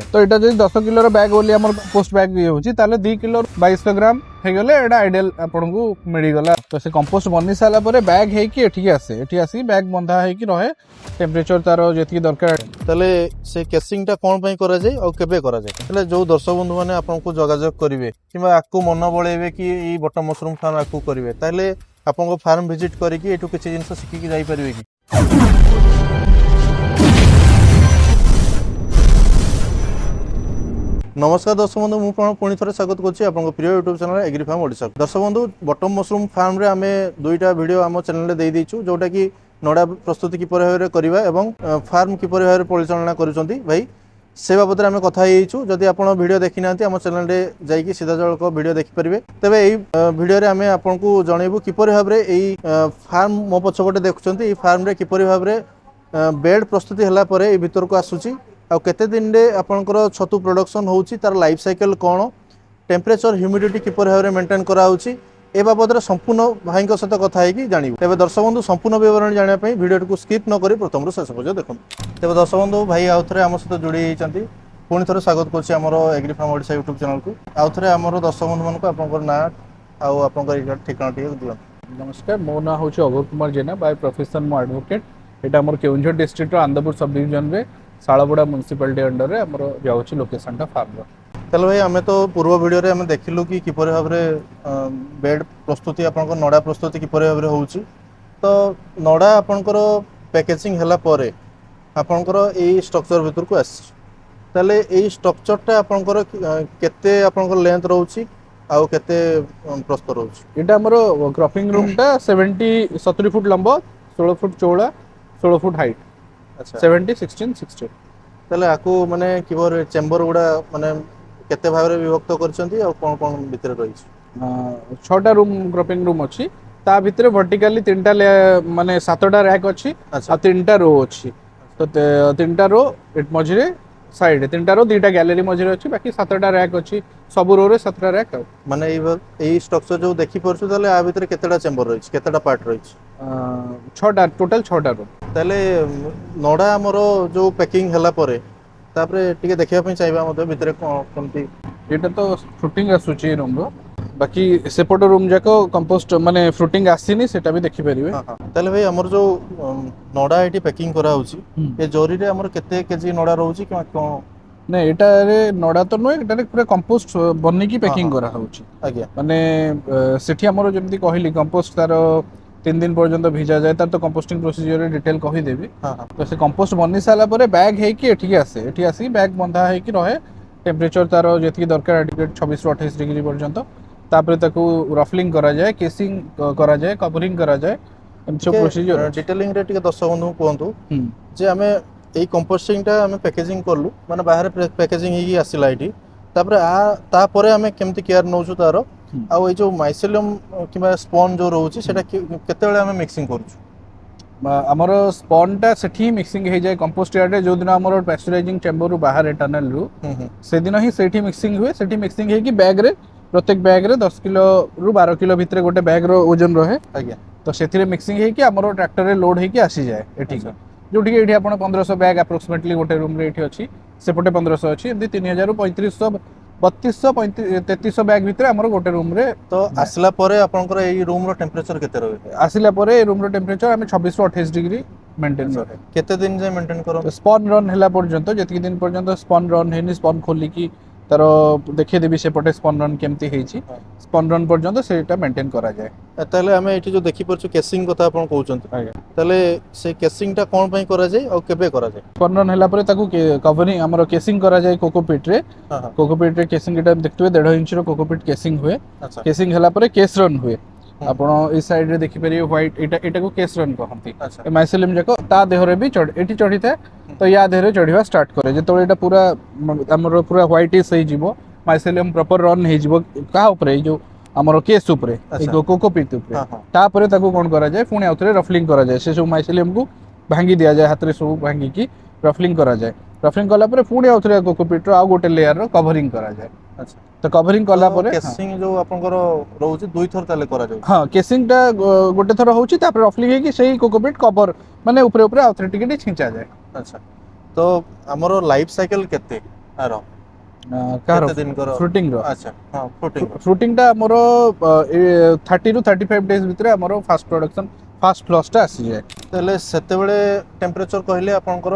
तो यहाँ जो 10 किलो बैग बोली कंपोस्ट बैग ये होची ताले 2 किलो 2200 ग्राम हो गले एटा आइडियल आपन को मिल गला। तो से कंपोस्ट बनी साला परे बैग हे कि एठी आसे एठी आसी बैग बंधा हे कि रहे टेम्परेचर तार जेती दरकार। ताले से केसिंग टा कोन पई करा जाय और केबे करा जाय ताले जो दर्शक बंधु माने आपन को जोगाजोग करिवे किबा आकु मन बळेबे कि ई बटन मशरूम फार्म आकु करिवे ताले आपन को फार्म विजिट करी कि एटू किछि जिंस सिखि कि जाई परिवे कि। नमस्कार दर्शक बंधु मुझे पुणी थे स्वागत करुँ प्रिय YouTube channel agri farm Odisha. दर्शक बंधु बटन मशरूम फार्म रे आमे दुईटा वीडियो आम चैनल दे देइछु जोटा कि नड़ा प्रस्तुति किपर भाव में करवा एवं फार्म किपर भाव में परिचालना करुँच भाई से बाबद आम कथा जदि आप वीडियो देखी ना आम चैनल जाकि सीधा जलक वीडियो देखिपारे तेज यही वीडियो आम आपको जनइबू किपर भाव में फार्म मो पछपटे देखुं फार्म रे किपर भाव में बेड प्रस्तुति है भीतर को आसूची आउ केते दिन रे आपनकर छतु प्रोडक्शन होउची तार लाइफ साइकिल कोन टेम्परेचर ह्यूमिडिटी किपर भाव में मेंटेन करा होउची ए बाबद संपूर्ण भाई सहित कथा है जानी तेज दर्शक बंधु संपूर्ण विवरण जानापी वीडियो को स्किप न करी प्रथम शेष पर्यटन देखो। तेज दर्शक बंधु भाई आउ थे आम सहित जोड़ी होती पुणी थे स्वागत करुँच agri farm Odisha YouTube channel को आउ थे आम दर्शक बंधु मानक आपंकर ना आउ आप ठिकाना टे दिखाँ। नमस्कार मो ना हूँ अघोर कुमार जेना बाय प्रोफेशन मो एडवोकेट यहाँ आम केउंझर डिस्ट्रिक्ट आंदपुर सब डिविजन में शालबड़ा म्युनिसिपालिटी अंडर रे हमरो जाउची लोकेशन टा फार्म। चलो भाई आमे तो पूर्व वीडियो रे आमे देखिलु कि किपर भाव में बेड प्रस्तुति आपनकर नड़ा प्रस्तुति किपर भाव में होउची तो नड़ा आपनकर पैकेजिंग हला परे आपनकर एई स्ट्रक्चर भीतर को आसी ताले एई स्ट्रक्चर टा आपनकर केते आपनकर लेंथ रहउची आउ केते प्रस्थ रहउची। एटा हमरो क्रॉपिंग रूम टा 70 फुट लंबा 16 फुट चौड़ा 16 फुट हाइट। अच्छा 70 16 60 ताले आकु माने किबर चेंबर गुडा माने केते भाव रे विभक्त करछंती और कोन कोन भीतर रहिछ। 6टा रूम क्रॉपिंग रूम अछि ता भीतर वर्टिकली 3टा माने 7टा रैक अछि आ 3टा रो अछि तो 3टा रो एट मझिरे साइड 3टा रो 2टा गैलरी मझिरे अछि बाकी 7टा रैक अछि सब रो रे 7टा रैक माने एई स्ट्रक्चर जो देखि परछु ताले आ भीतर केतेटा चेंबर रहिछ केतेटा पार्ट रहिछ 6टा टोटल 6टा रो ताले नड़ा हमर जो पैकिंग हला परे तापरे टिके देखिया पई चाहबा मते भीतर कोनती एटा तो फ्रूटिंग आसुची रूम रो बाकी सेपट रूम जाको कंपोस्ट माने फ्रूटिंग आसीनी सेटा भी देखि परिबे। हां ताले भाई हमर जो नड़ा एटी पैकिंग करा होची ए जोरी रे हमर केते केजी नड़ा रहउची कोन ने एटा रे नड़ा तो नो एटा रे पूरा कंपोस्ट बन्नी की पैकिंग करा होची आज्ञा माने सेठी हमर जेमति कहली कंपोस्ट तार 3 दिन पर्यंत भिजा जाए तार तो कंपोस्टिंग प्रोसीजर रे डिटेल कहि देबी। तो से कंपोस्ट बनी साला परे बैग हे कि एठी आसी बैग बंधा हे कि रहे टेम्परेचर तार जेती दरकार 26 ରୁ 28 डिग्री पर्यंत तापर ताकू रफलिंग करा जाए केसिंग करा जाए कवरिंग करा जाए एम सब प्रोसीजर डिटेलिंग रे टिके दर्शक बंधु कोंतु जे हमें एई कंपोस्टिंग टा हमें पैकेजिंग करलु माने बाहर पैकेजिंग ही आसीला एठी तापर ता परे हमें केमति केयर नउछु तारो आ ए जो माइसेलियम किबा स्पॉन जो रहउची सेटा केते बेले हमें मिक्सिंग करूछु हमर स्पॉन टा सेठी मिक्सिंग हे जाए कंपोस्ट यार्ड रे जो दिन हमर पैस्चराइजिंग चेंबर रु बाहर टनल रु से दिन ही सेठी मिक्सिंग हुए सेठी मिक्सिंग हे कि बैग रे प्रत्येक बैग रे 10 किलो रु 12 किलो भीतर गोटे बैग रो वजन रहे आज्ञा तो सेथिरे मिक्सिंग हे कि हमर ट्रैक्टर रे लोड हे कि आसी जाए एठी जोठी एठी आपण 1500 बैग अप्रोक्सीमेटली गोटे रूम रे एठी अछि सेपटे 1500 अछि एंदी 3000 रु 3500 3200 3300 बैग भीतर हमर गोटे रूम रे। तो आसला परे आपनकर एई रूम रो टेम्परेचर केते रहे आसिला परे रूम रो टेम्परेचर हमें 26 ରୁ 28 डिग्री मेंटेन रहे केते दिन जे मेंटेन करो स्पॉन रन हला पर्यंत जति दिन पर्यंत स्पॉन रन हेनी स्पॉन खोली की तार देखिए देबी सेपटे स्पॉन रन केमती हेची स्पॉन रन पर्यंत सेटा मेंटेन करा जाए ताले हमें एठी जो देखि परछु केसिंग कथा आपण कहउचंत ताले से केसिंग टा कोन पई करा जाय और केबे करा जाय स्पॉन रन हला परे ताकू कवरिंग हमरो केसिंग करा जाय कोकोपीट रे केसिंग एटा देखतबे 1.5 इंच रो कोकोपीट केसिंग हुए केसिंग हला परे केस रन हुए आपण ई साइड रे देखि परियो व्हाइट एटा को केस रन कहंती ए माइसेलियम जाको ता देहरे भी एठी चढ़ी था तो या देहरे चढ़िवा स्टार्ट करे जेतोळे एटा पूरा हमरो पूरा व्हाइट इस हे जिवो माइसेलियम प्रॉपर रन हे जिवो का ऊपर जो हमरो केस ऊपर ए कोकोपीट ऊपर ता परे ताको कोन करा जाय पुणी आउथरे रफलिंग करा जाय से सब माइसेलियम को भांगी दिया जाय हाथ रे सब भांगी की रफलिंग करा जाय रफलिंग कला परे पुणी आउथरे कोकोपीट रो आ गोटे लेयर रो कवरिंग करा जाय। अच्छा तो कवरिंग कला परे केसिंग जो आपनकर रहउची दुई थर ताले करा जाय हां केसिंग टा गोटे थर होउची तापर रफलिंग हे कि सेही कोकोपीट कवर माने ऊपर ऊपर आउथरे टिके छिंचा जाय। अच्छा तो हमरो लाइफ साइकिल केते आरो कार केते दिन करो फ्रुटिंग रो अच्छा हां फ्रूटिंग फ्रुटिंग टा हमर 30 रु 35 डेज भितर हमर फास्ट प्रोडक्शन फास्ट फ्लस टा आसी जाए तले सेते बेले टेम्परेचर कहले आपनकर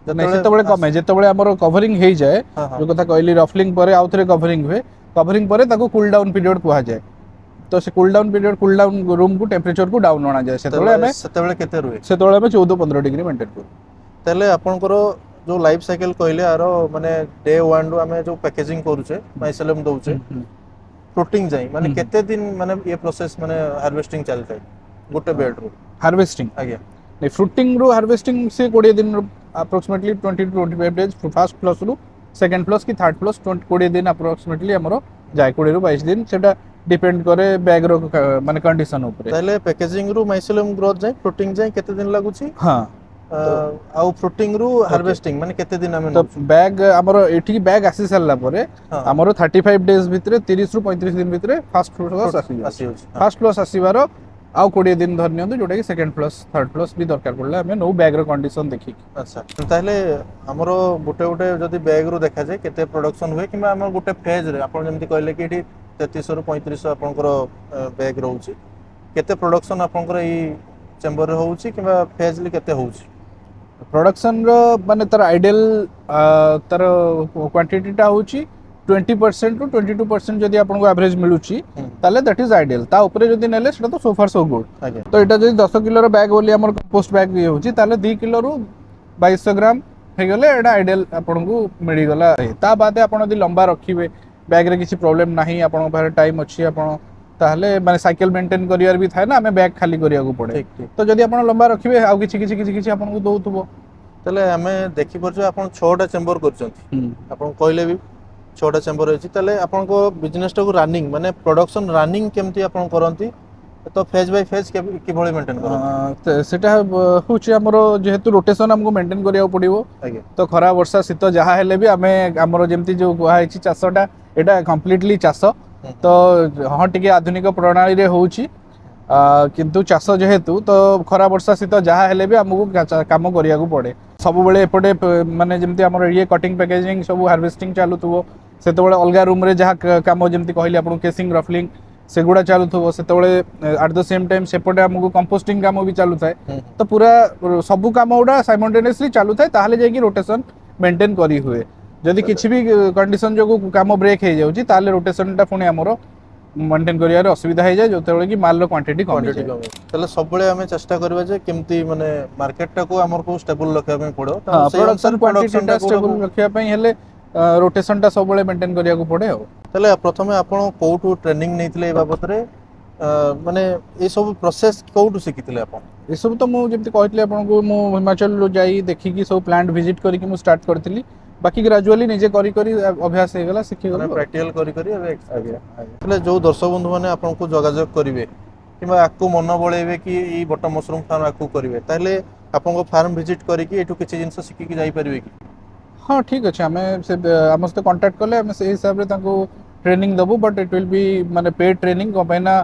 नहीं सेतबेले कमे जेतबेले हमर कवरिंग हे जाए हाँ, हाँ। जो कथा कहली रफलिंग परे आउ थरे कवरिंग हुए कवरिंग परे ताको कूल डाउन पीरियड कुहा जाए तो से cool down period cool down room को टेम्परेचर को डाउन होना जाए सेतबेले हमें सेते केते रुए सेतबेले हमें 14-15 डिग्री मेंटेन करू तले आपनकर जो लाइफ साइकिल कहले आरो माने डे 1 रु हमें जो पैकेजिंग करूचे माइसेलम दउचे फ्रूटिंग जाई माने केते दिन माने ये प्रोसेस माने हार्वेस्टिंग चलता है गोटे बेड रु हार्वेस्टिंग आगे नहीं फ्रुटिंग रू हार्वेस्टिंग से 20 दिन approximately 20 to 25 days first plus रू सेकंड प्लस की थर्ड प्लस 20 दिन अप्रोक्सीमेटली हमरो जाय 20 रू 22 दिन सेटा डिपेंड करे बैग रो माने कंडीशन ऊपर ताले पैकेजिंग रु माइसेलम ग्रोथ जाई फ्रूटिंग जाई केते दिन लागुची हां आउ फ्रूटिंग रु हार्वेस्टिंग माने केते दिन हमें तो बैग हमरो एठी बैग आसी सारला परे हाँ। हमरो 35 डेज भितरे 30 रु 35 दिन भितरे फास्ट प्लस आसी फास्ट प्लस आसीबारो आउ 20 दिन धर नियंतु जोटा कि सेकंड प्लस थर्ड प्लस भी दरकार पड़ला हमें नो बैग रो कंडीशन देखि अच्छा ताले हमरो गोटे गोटे जदी बैग रो देखा जाय केते प्रोडक्शन हुए किबा हमर गोटे फेज रे आपण जेमति कहले कि एठी 33 रु 35 आपनकर बैग रहउची केते प्रोडक्शन आपनकर ई चेंबर रे होउची किबा फेजली केते होउची प्रोडक्शन रो माने तर आइडियल तर क्वांटिटी टा होची 20% टू 22% जदी आपनको एवरेज मिलुची ताले दैट इज आइडियल ता ऊपर जदी नेले सेटा तो सो फार सो गुड तो एटा जदी 10 किलो रो बैग बोली हमर कंपोस्ट बैग ये होची ताले 2 किलो रो 2200 ग्राम हे गले एटा आइडियल आपनको मिली गला ता बादे आपण जदी लंबा रखिबे बैग रे किसी प्रॉब्लम नाही आपण बाहर टाइम अछि आपण ताहले माने साइकिल मेंटेन करियर भी थाए ना हमें बैग खाली करिया को पड़े तो जदी आपण लंबा रखिबे आ किछि आपनको दोउतबो ताले हमें देखि परछु आपण 6टा चेंबर करचंती आपण कहले भी 6टा चेंबर अछि ताले आपण को बिजनेस टा को रनिंग माने प्रोडक्शन रनिंग केमती आपण करंती तो फेज बाय फेज कि भଳି मेंटेन करंती सेटा होची हमरो जेहेतु रोटेशन हमको मेंटेन करिया पड़िबो तो खरा वर्षा शीत जहा हेले भी हमें हमरो जेमती जो कुहा है चाषटा एटा कंप्लीटली चाष तो हाँ टिके आधुनिक प्रणाली रे होची किंतु चाष जेहेतु तो खरा वर्षा शीत जहा हेले भी हमको काम करिया को पड़े सब बेले एपटे माने जेमती हमर ये कटिंग पैकेजिंग सब हार्वेस्टिंग चालू थबो सेतबेले अलगा रूम रे जहा काम जेमती कहली आपन केसिंग रफलिंग सेगुड़ा चालू थबो सेतबेले एट द सेम टाइम सेपटे हमको कंपोस्टिंग काम भी चालू थाए तो पूरा सब काम उडा साइमल्टेनियसली चालू थाए ताहले जाई कि रोटेशन मेंटेन करी हुए जदि किछि भी कंडीशन जो काम ब्रेक हो जाउची ताहले रोटेशन टा पुणी हमरो मेंटेन करियार असुविधा हो जाए जोतेबेले कि माल रो क्वांटिटी कम ताले सब बेले हमें चेष्टा करबा जे केमती माने मार्केट टा को हमर को स्टेबल रखिया में पड़ो हां प्रोडक्शन क्वांटिटी टा स्टेबल रखिया पई हेले रोटेशन टा सब बेले मेंटेन करिया को पड़े हो ताले प्रथमे आपण कोठू ट्रेनिंग नैथिले ए बाबत रे माने ए सब प्रोसेस कोठू सिखिथिले आपण ए सब तो मु जेमती कहथिले आपण को मु हिमाचल रो जाई देखि कि सब प्लांट विजिट करी कि मु स्टार्ट करथिली बाकी ग्रेजुअली निजे करी करी अभ्यास हे गला सिखि गला प्रैक्टिकल करी करी अब एक्सपीरियंस जो दर्शक बंधु माने आपन को जोगाजोग करिवे किबा आकु मन बळेबे कि ई बटम मशरूम फार्म आकु करिवे ताले आपन को फार्म विजिट करी कि एटू किछि जिंस सिखि कि जाई परिवे कि हां ठीक अछि हमें से हमसे कांटेक्ट करले हमें से हिसाब रे ताको ट्रेनिंग दबो बट इट विल बी माने पेड ट्रेनिंग कबैना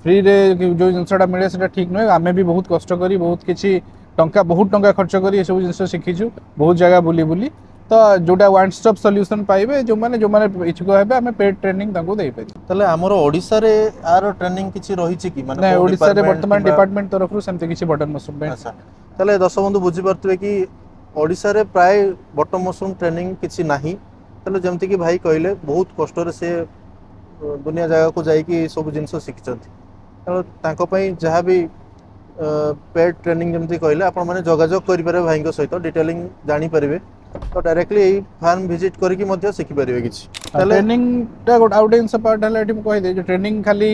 फ्री रे जो जिंसटा मिले सेटा ठीक नै हमें भी बहुत कष्ट करी बहुत किछि टंका बहुत टंका खर्च करी ए सब जिंस सिखिछु बहुत जगह बुली बुली तो जोटा वन स्टॉप सॉल्यूशन पाइबे जो माने इच्छुक हेबे हमें पेड ट्रेनिंग ताको देई पारी तले हमरो ओडिसा रे आरो ट्रेनिंग किछि रहिछि कि माने नै ओडिसा रे वर्तमान डिपार्टमेंट तरफ रु सेमते किछि बटन मशरूम पे अच्छा तले दर्शक बंधु बुझी परतबे कि ओडिसा रे प्राय बटन मशरूम ट्रेनिंग किछि नाही तले जेमति कि भाई कहले बहुत कष्ट रे से दुनिया जगह को जाई कि सब जिंस सिखचंती तो तांको पई जहा भी पेड ट्रेनिंग जेमति कहले आपण माने जोगाजोग करि पारे भाई को सहित डिटेलिंग जानि परिबे तो डायरेक्टली एई फार्म विजिट करी कि मध्य सिखि परिबे किछि ट्रेनिंग टा गोट आउटेंस पार्ट हला एठी कहि दे जे ट्रेनिंग खाली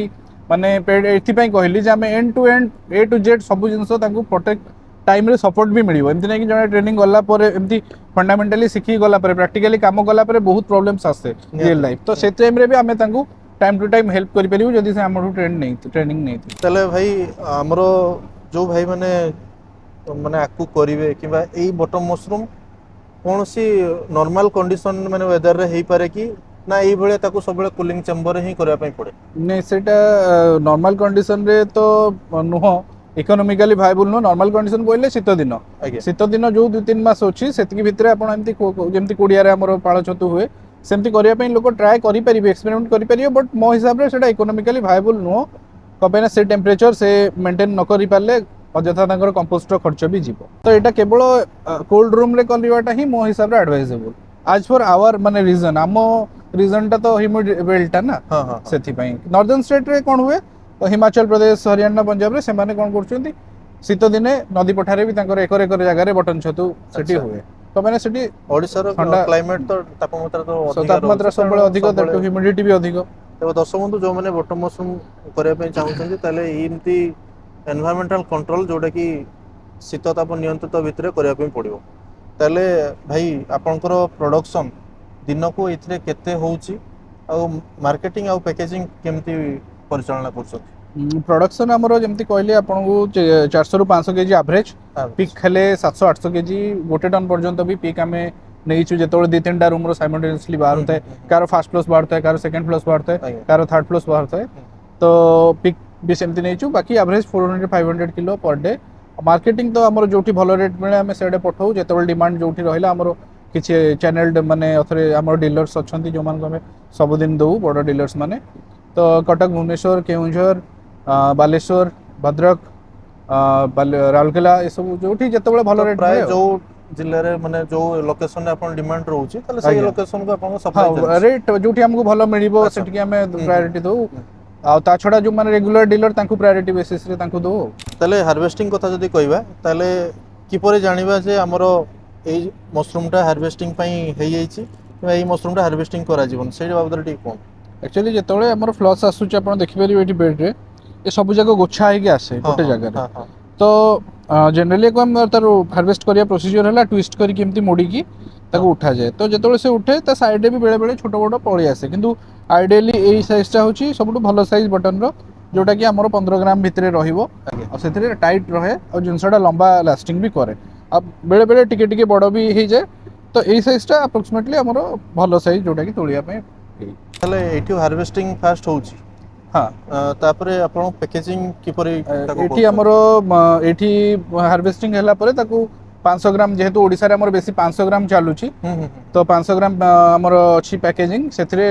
माने पेड एथि पई कहली जे हमें end to end A to Z सब जिंस तांको प्रोटेक्ट टाइम रे सपोर्ट भी मिलिबो एमति नै कि जने ट्रेनिंग गला परे एमति फंडामेंटली सिखि गला परे प्रैक्टिकली काम गला परे बहुत प्रॉब्लम्स आसे रियल लाइफ तो से टाइम रे भी हमें तांको टाइम टू टाइम हेल्प करि परिबो जदी से हमरो ट्रेनिंग नै थी तले भाई हमरो जो भाई माने माने आकु करिवे किबा एई बटम मशरूम कौन सी नॉर्मल कंडीशन माने वेदर रे हेई पारे कि ना एई भले ताको सब बेले कूलिंग चेंबर ही करबा पई पड़े नै सेटा नॉर्मल कंडीशन रे तो नुह economically viable no normal condition कहले शीत दिन जो 2-3 मास अच्छी से भितर आपन एमती जेमती कोडिया रे हमर पाळ छतु हुए सेमती करिया पई लोक ट्राई करि परिबे एक्सपेरिमेंट करि परिबे बट मो हिसाब रे सेटा इकोनॉमिकली भायबल नो कबेना से टेम्परेचर से मेंटेन न करि पाले अଯଥା ତାଙ୍କର କମ୍ପୋଷ୍ଟ ଖର୍ଚ୍ଚ ବି ଯିବ ତ ଏଇଟା କେବଳ କୋଲ୍ଡ ରୁମ୍ ରେ କରିବାଟା ହିଁ ମୋ ହିସାବରେ ଆଡଭାଇଜେବଲ ଆଜ ଫର ଆୱାର ମାନେ ରିଜନ ଆମ ରିଜନଟା ତ ହ୍ୟୁମିଡ ବେଲ୍ଟଟା ନା ସେଥିପାଇଁ ନର୍ଦର୍ନ ଷ୍ଟେଟରେ କ'ଣ ହୁଏ ହିମାଚଳ ପ୍ରଦେଶ ହରିୟାଣା ପଞ୍ଜାବରେ ସେମାନେ କ'ଣ କରୁଛନ୍ତି ଶୀତ ଦିନେ ନଦୀ ପଠାରେ ବି ତାଙ୍କର ଏକର ଏକର ଜାଗାରେ ବଟନ ଛତୁ ସେଠି ହୁଏ ତ ମାନେ ସେଠି ଓଡ଼ିଶାର କ୍ଲାଇମେଟ ତ ତାପମାତ୍ରା ସବୁବେଳେ ଅଧିକ ହ୍ୟୁମିଡିଟି ବି ଅଧିକ ତେବେ ଦର୍ଶକ ବନ୍ଧୁ ଯେଉଁମାନେ ବଟମ ମସରୁମ କରିବା ପାଇଁ ଚାହୁଁଛନ୍ତି ତାହେଲେ ଏମିତି एनवायरमेंटल कंट्रोल जोटा कि शीत ताप नियंत्रित भितर करने पड़ो ताले भाई आपंकर प्रोडक्शन दिन को ये केते होउची मार्केटिंग आउ पैकेजिंग केमती परिचालना कर प्रोडक्शन हमरो जेमती कहले आपन को 400 रु 500 केजी एवरेज पिक खेले 700 800 केजी गोटे टन पर्यंत भी पिक हमें नहीं छु जेतोळे 2-3टा रूम रो साइमल्टेनियसली बाहर होता है कार फर्स्ट फ्लोर बाहर होता है कार सेकंड फ्लोर बाहर होता है कार थर्ड फ्लोर बाहर होता है तो पिक भी सेमती नहीं छु बाकी average 400-500 kilo per day marketing तो हमरो जोठी भलो रेट मिले हमें सेडे पठाऊ जेतोळे डिमांड जोठी रहिला हमरो किछि चैनल माने अथरे हमरो डीलर्स अछंती जो मान को हमें सब दिन दउ बड़ डीलर्स माने तो कटक भुवनेश्वर केउंझर बालेश्वर भद्रक राउरकेला ए सब जोठी जेतोळे भलो रेट प्राय जो जिल्ला रे माने जो लोकेशन रे अपन डिमांड रहउची ताले से लोकेशन को अपन सप्लाई रेट जोठी हमको भलो मिलिबो सेठी हमें प्रायोरिटी दउ आ ता छडा जो माने रेगुलर डीलर तांको प्रायोरिटी बेसिस रे तांको दो ताले हार्वेस्टिंग कथा जदी कहबा ताले किपरे जानिबा जे हमरो ए मशरूम टा हार्वेस्टिंग पई हेई जाईची कि ए मशरूम टा हार्वेस्टिंग करा जीवन से बाबद ठीक कोन एक्चुअली जेतोळे हमरो फ्लॉस आसुची आपण देखि परिबे एठी बेड रे ए सब जगह गोछा हेके आसे गोटे जगह रे तो जनरली को हम तार हार्वेस्ट करिया प्रोसीजर हला ट्विस्ट करी केमती मोडी की ताको उठा जाए तो जेतोळे से उठे ता साइड रे भी बेले बेले छोटो छोटो पळी आसे किंतु आइडियली एई साइज टा होची सबटु भलो साइज बटन रो जोटा कि हमरो 15 ग्राम भितरे रहिबो आ सेथिरे टाइट रहे और जिंसडा लंबा लास्टिंग भी करे अब बेले बेले टिके टिके बडो भी हे जाए तो एई साइज टा अप्रोक्सीमेटली हमरो भलो साइज जोटा कि तोलिया पे ताले एठी हार्वेस्टिंग फास्ट होची हाँ तापरे आपण पैकेजिंग किपरि एठी हमरो एठी हार्वेस्टिंग हला परे ताकू 500 ग्राम जेहेतु ओडिसा रे हमर बेसी 500 ग्राम चालुची तो 500 ग्राम हमर अछि पैकेजिंग सेथरे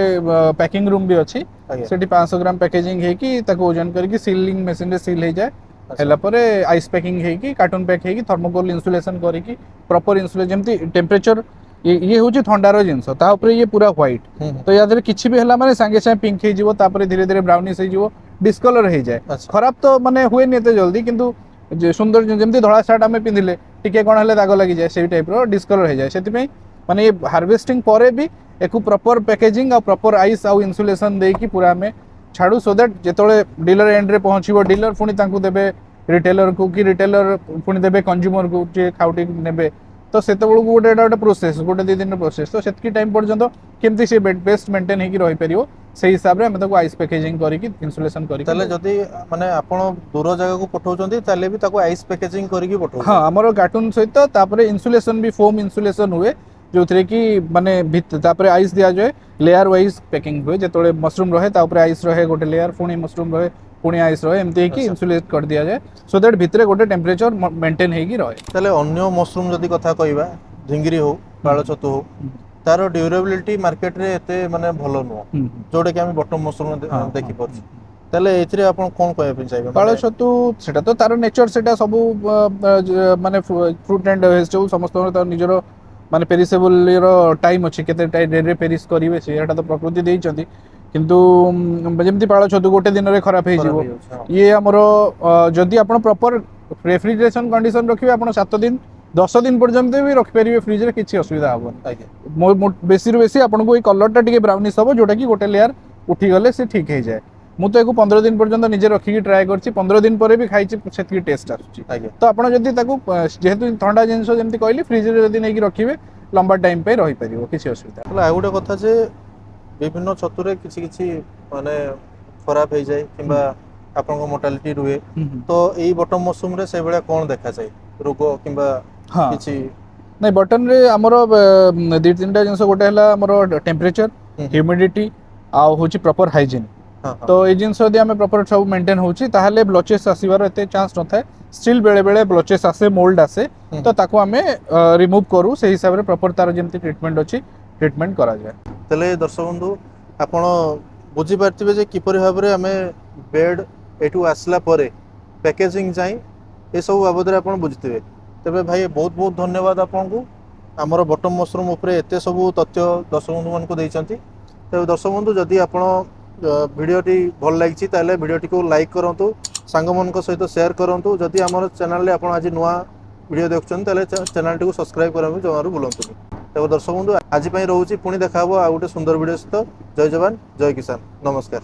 पैकिंग रूम भी अछि सेठी 500 ग्राम पैकेजिंग हे कि ताको ओजन करके सीलिंग मशीन रे सील हे जाए हला परे आइस पैकिंग हे कि कार्टून पैक हे कि थर्मोकोल इंसुलेशन करी कि प्रॉपर इंसुलेशन जेमती टेम्परेचर ये होची ठंडार जिनस ता ऊपर ये पूरा व्हाइट तो या देरे किछि भी हला माने संगे संगे पिंक हे जिवो तापरे धीरे धीरे ब्राउनिश हे जिवो डिस्कलर हे जाए खराब तो माने हुए नि एते जल्दी किंतु जे सुंदर जेमती धळा शर्ट हमें पिंधिले टिके कोन हले दाग लागि जाए सेही टाइप रो डिस्कलर हे जाए सेति पई माने ये हार्वेस्टिंग परे भी एको प्रॉपर पैकेजिंग और प्रॉपर आइस और इंसुलेशन दे की पूरा हमें छाडू सो दैट जेतोळे डीलर एंड रे पहुंचीबो डीलर पुनी तांकू देबे रिटेलर को कि रिटेलर पुनी देबे कंज्यूमर को जे खाउटी नेबे तो सेतबेलू गोटे गोटे प्रोसेस गोटे 2 दिन प्रोसेस तो सेतकी टाइम पर्यंत केमती से बेस्ट मेंटेन हेकी रही परियो से हिसाब रे हम ताको आइस पैकेजिंग करी कि इंसुलेशन करी ताले जदी माने आपण दूर जगह को पठाउचंती ताले भी ताको आइस पैकेजिंग करी कि पठाउ हां हमरो कार्टून सहित तापरे इंसुलेशन भी फोम इंसुलेशन हुए जो थरे कि माने भित तापरे आइस दिया जाए लेयर वाइज पैकिंग हुए जेतोळे मशरूम रहे ता ऊपर आइस रहे गोटे लेयर पुणी मशरूम रहे पुणी आइस रहे एमती कि इंसुलेट कर दिया जाए सो दैट भितरे गोटे टेम्परेचर मेंटेन हेकी रहे ताले अन्य मशरूम जदी कथा कहबा ढिंगरी हो पाळ छतु हो तार ड्यूरेबिलिटी मार्केट रे एते माने भलो नो जोडे कि हम बटम मशरूम देखि परछि ताले एथिरे आपण कोन कहबा पे चाहबे पाळ छतु सेटा तो तार नेचर सेटा सब माने फ्रूट एंड वेजिटेबल समस्त तार निजरो माने पेरिसेबल रो टाइम अछि केते टाइम रे पेरिस करिवे सेटा तो प्रकृति देइ छथि किंतु जेमती पाळ छतु गोटे दिन रे खराब हे जिवो ये हमरो जदी आपण प्रॉपर रेफ्रिजरेशन कंडीशन रखिबे आपण 7 दिन 10 दिन पर्यंत भी रखि परिबे फ्रिज रे किछि असुविधा हबो बेसी रु बेसी आपण को ई कलर टा टिके ब्राउनिश हबो जोटा कि गोटे लेयर उठी गले से ठीक हे जाए मु तो एको 15 दिन पर्यंत निजे रखि की ट्राई करछि 15 दिन परे भी खाइछि सेति टेस्ट आछछि तो आपण जदी ताकू जेहेतु ठंडा जिंस जेमती कहली फ्रिज रे जदी नै कि रखिबे लंबा टाइम पे रहि परिबो किछि असुविधा हला आ गुटे कथा जे विभिन्न छतुरे किछि किछि माने खराब हे जाए किबा आपन को मोर्टालिटी रुए तो एई बटम मशरूम रे से बेला कोन देखा जाय रोग किबा किछि नै बटन रे हमरो 2-3टा जिंस गोटे हला हमरो टेम्परेचर ह्यूमिडिटी आ होची प्रॉपर हाइजीन तो ये जिनस यदि आम प्रपर सब मेंटेन होची ताहले ब्लचेस आसीबार एते चांस न थाए स्टिल बेले बेले ब्लचेस आसे मोल्ड आसे तो ताको आमे रिमूव करू से हिसाब रे प्रपर तार जेमति ट्रीटमेंट अछि ट्रीटमेंट करा जाय। तले दर्शक बंधु आपण बुझी पारथिबे जे किपरि भाव रे आमे बेड एठू आसला परे पैकेजिंग जाई ए सब बाबद रे आपण बुझिथिबे। तबे भाई बहुत बहुत धन्यवाद आपनको आमर बटम मशरूम उपरे एते सब तथ्य दर्शक बंधु मान को देइचंती। तबे दर्शक बंधु जदि आपण भिडियोटी भल लागिछि ताले भिडियोटी को लाइक करंतु सांग मन को सहित शेयर करंतु। जदि आमर चैनल रे आपण आज नुवा वीडियो देखछन ताले चैनल को सब्सक्राइब करबे जमारू भूलंतु। तबे दर्शक बंधु आज पई रहउछि पुणी देखाबो आ गोटे सुंदर वीडियो सहित। जय जवान जय किसान नमस्कार।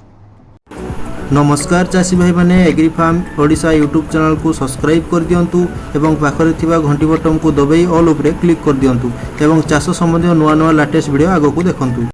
नमस्कार चाषी भाई माने agri farm Odisha YouTube channel को सब्सक्राइब कर दियंतु एवं पाखरे थिबा घंटी बटन को दबाई ऑल उपरे क्लिक कर दियंतु एवं चाष संबंधी नुआ नुआ लेटेस्ट वीडियो आगो को देखंतु।